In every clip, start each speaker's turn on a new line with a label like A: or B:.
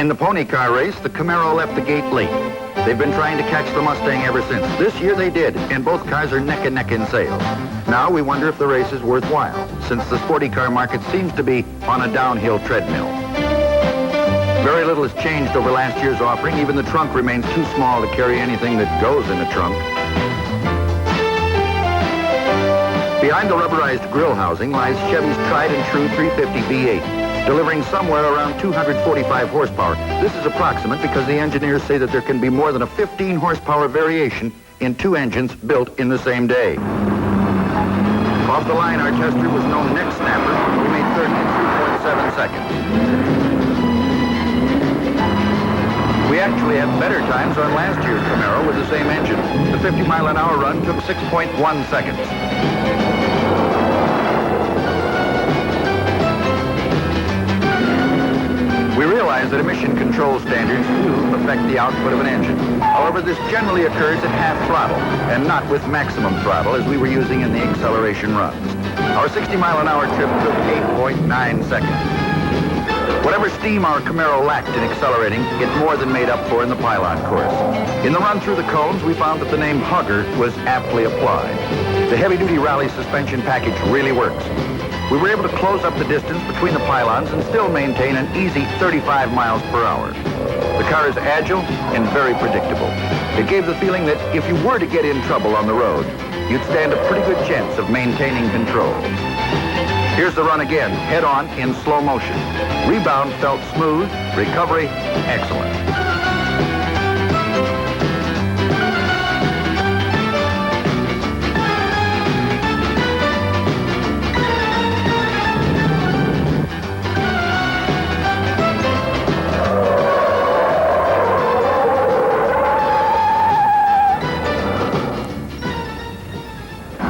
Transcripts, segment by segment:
A: In the pony car race, the Camaro left the gate late. They've been trying to catch the Mustang ever since. This year they did, and both cars are neck and neck in sales. Now we wonder if the race is worthwhile, since the sporty car market seems to be on a downhill treadmill. Very little has changed over last year's offering. Even the trunk remains too small to carry anything that goes in the trunk. Behind the rubberized grill housing lies Chevy's tried and true 350 V8, delivering somewhere around 245 horsepower. This is approximate because the engineers say that there can be more than a 15 horsepower variation in two engines built in the same day. Off the line, our tester was no neck snapper. We made third in 3.7 seconds. We actually had better times on last year's Camaro with the same engine. The 50-mile-an-hour run took 6.1 seconds. We realize that emission control standards do affect the output of an engine. However, this generally occurs at half throttle and not with maximum throttle as we were using in the acceleration runs. Our 60-mile-an-hour trip took 8.9 seconds. Whatever steam our Camaro lacked in accelerating, it more than made up for in the pylon course. In the run through the cones, we found that the name Hugger was aptly applied. The heavy-duty rally suspension package really works. We were able to close up the distance between the pylons and still maintain an easy 35 miles per hour. The car is agile and very predictable. It gave the feeling that if you were to get in trouble on the road, you'd stand a pretty good chance of maintaining control. Here's the run again, head-on in slow motion. Rebound felt smooth, recovery excellent.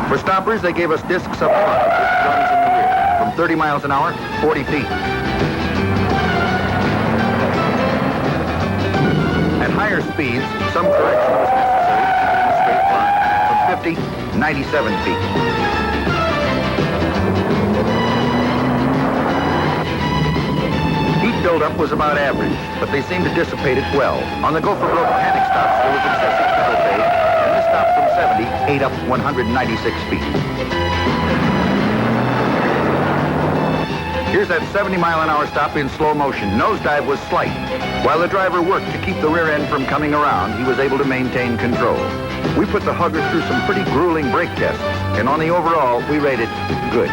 A: For stoppers, they gave us discs up front, with guns in the rear. From 30 miles an hour, 40 feet. At higher speeds, some correction was necessary to keep it in a straight line. From 50, 97 feet. Heat buildup was about average, but they seemed to dissipate it well. On the go-for-broke panic stops, there was excessive pedal fade, and this stop from 70 ate up 196 feet. Here's that 70-mile-an-hour stop in slow motion. Nosedive was slight. While the driver worked to keep the rear end from coming around, he was able to maintain control. We put the Hugger through some pretty grueling brake tests, and on the overall, we rated good.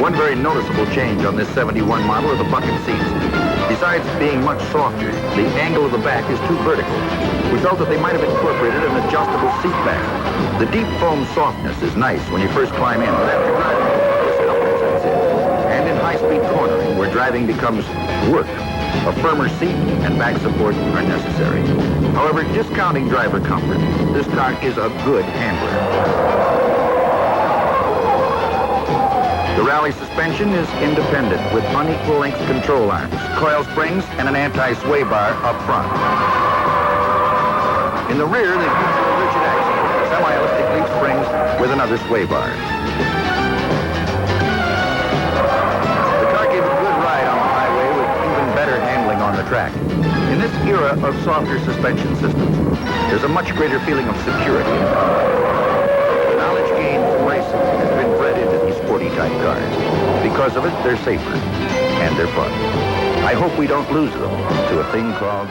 A: One very noticeable change on this 71 model are the bucket seats. Besides being much softer, the angle of the back is too vertical. We felt that they might have incorporated an adjustable seat back. The deep foam softness is nice when you first climb in, but after driving, discomfort sets in. And in high-speed cornering, where driving becomes work, a firmer seat and back support are necessary. However, discounting driver comfort, this car is a good handler. The rally suspension is independent with unequal length control arms, coil springs, and an anti-sway bar up front. In the rear, they feature a rigid axle, semi-elliptic leaf springs with another sway bar. The car gave a good ride on the highway with even better handling on the track. In this era of softer suspension systems, there's a much greater feeling of security in cars. The knowledge gained from racing has been bred into these sporty-type cars. Because of it, they're safer, and they're fun. I hope we don't lose them to a thing called